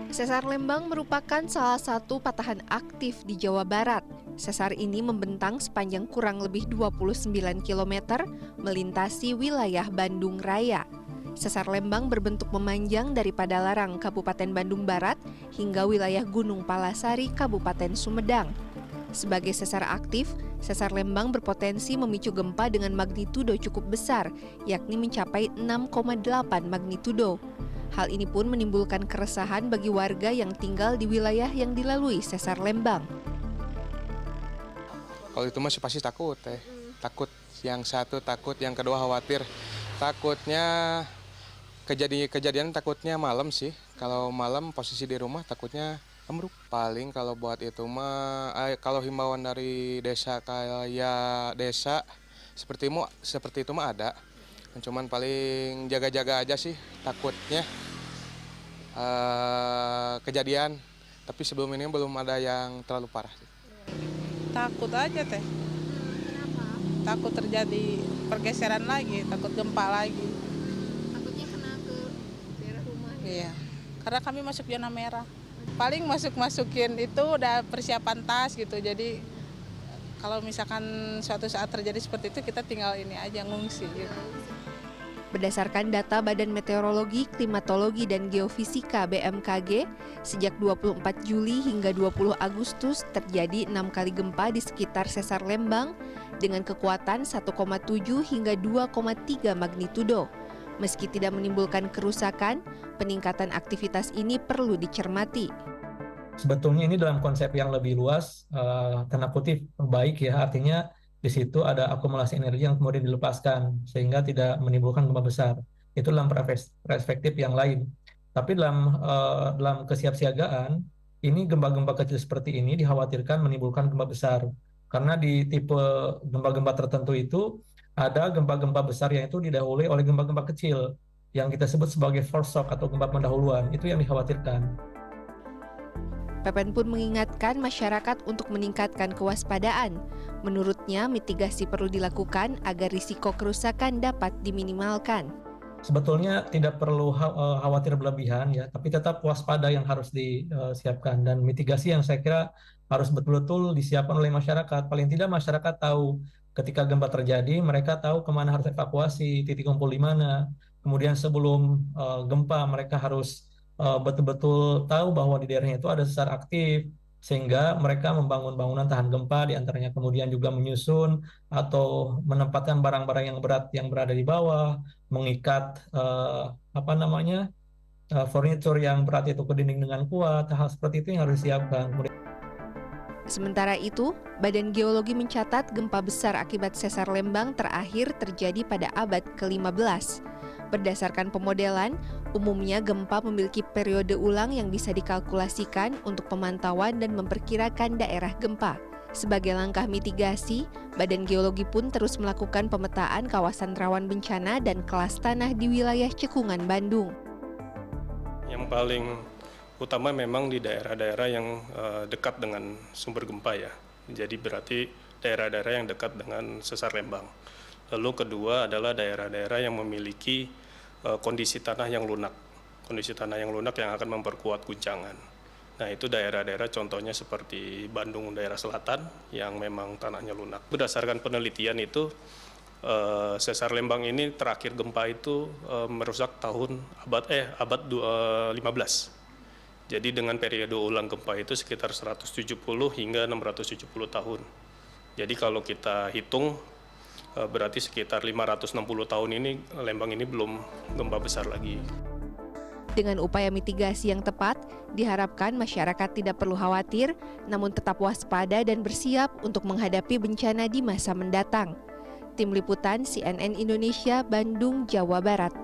Sesar Lembang merupakan salah satu patahan aktif di Jawa Barat. Sesar ini membentang sepanjang kurang lebih 29 km melintasi wilayah Bandung Raya. Sesar Lembang berbentuk memanjang dari Padalarang, Kabupaten Bandung Barat, hingga wilayah Gunung Palasari, Kabupaten Sumedang. Sebagai sesar aktif, Sesar Lembang berpotensi memicu gempa dengan magnitudo cukup besar, yakni mencapai 6,8 magnitudo. Hal ini pun menimbulkan keresahan bagi warga yang tinggal di wilayah yang dilalui Sesar Lembang. Kalau itu masih pasti takut, takut. Yang satu takut, yang kedua khawatir. Takutnya kejadian takutnya malam sih. Kalau malam posisi di rumah takutnya ambruk. Paling kalau buat itu mah, kalau himbauan dari desa kayak desa seperti itu mah ada. Cuman paling jaga-jaga aja sih takutnya kejadian. Tapi sebelum ini belum ada yang terlalu parah. Takut aja teh. Kenapa? Takut terjadi pergeseran lagi, takut gempa lagi. Takutnya kena ke daerah rumah. Iya. Karena kami masuk zona merah. Paling masukin itu udah persiapan tas gitu. Jadi kalau misalkan suatu saat terjadi seperti itu kita tinggal ini aja ngungsi gitu. Berdasarkan data Badan Meteorologi, Klimatologi, dan Geofisika BMKG, sejak 24 Juli hingga 20 Agustus terjadi 6 kali gempa di sekitar Sesar Lembang dengan kekuatan 1,7 hingga 2,3 magnitudo. Meski tidak menimbulkan kerusakan, peningkatan aktivitas ini perlu dicermati. Sebetulnya ini dalam konsep yang lebih luas, tanda kutip baik ya, artinya di situ ada akumulasi energi yang kemudian dilepaskan sehingga tidak menimbulkan gempa besar. Itu dalam perspektif yang lain. Tapi dalam kesiapsiagaan, ini gempa-gempa kecil seperti ini dikhawatirkan menimbulkan gempa besar. Karena di tipe gempa-gempa tertentu itu ada gempa-gempa besar yang itu didahului oleh gempa-gempa kecil yang kita sebut sebagai foreshock atau gempa pendahuluan. Itu yang dikhawatirkan. PPN pun mengingatkan masyarakat untuk meningkatkan kewaspadaan. Menurutnya, mitigasi perlu dilakukan agar risiko kerusakan dapat diminimalkan. Sebetulnya tidak perlu khawatir berlebihan ya, tapi tetap waspada yang harus disiapkan dan mitigasi yang saya kira harus betul-betul disiapkan oleh masyarakat. Paling tidak masyarakat tahu ketika gempa terjadi, mereka tahu kemana harus evakuasi, titik kumpul di mana. Kemudian sebelum gempa mereka harus betul-betul tahu bahwa di daerahnya itu ada sesar aktif, sehingga mereka membangun bangunan tahan gempa, diantaranya kemudian juga menyusun atau menempatkan barang-barang yang berat yang berada di bawah, mengikat furniture yang berat itu ke dinding dengan kuat. Hal seperti itu yang harus disiapkan. Sementara itu, Badan Geologi mencatat gempa besar akibat Sesar Lembang terakhir terjadi pada abad ke-15. Berdasarkan pemodelan, umumnya gempa memiliki periode ulang yang bisa dikalkulasikan untuk pemantauan dan memperkirakan daerah gempa. Sebagai langkah mitigasi, Badan Geologi pun terus melakukan pemetaan kawasan rawan bencana dan kelas tanah di wilayah Cekungan, Bandung. Yang paling utama memang di daerah-daerah yang dekat dengan sumber gempa ya. Jadi berarti daerah-daerah yang dekat dengan Sesar Lembang. Lalu kedua adalah daerah-daerah yang memiliki kondisi tanah yang lunak. Kondisi tanah yang lunak yang akan memperkuat guncangan. Nah itu daerah-daerah contohnya seperti Bandung daerah selatan yang memang tanahnya lunak. Berdasarkan penelitian itu, Sesar Lembang ini terakhir gempa itu merusak abad 15. Jadi dengan periode ulang gempa itu sekitar 170 hingga 670 tahun. Jadi kalau kita hitung, berarti sekitar 560 tahun ini Lembang ini belum gempa besar lagi. Dengan upaya mitigasi yang tepat, diharapkan masyarakat tidak perlu khawatir, namun tetap waspada dan bersiap untuk menghadapi bencana di masa mendatang. Tim Liputan CNN Indonesia, Bandung, Jawa Barat.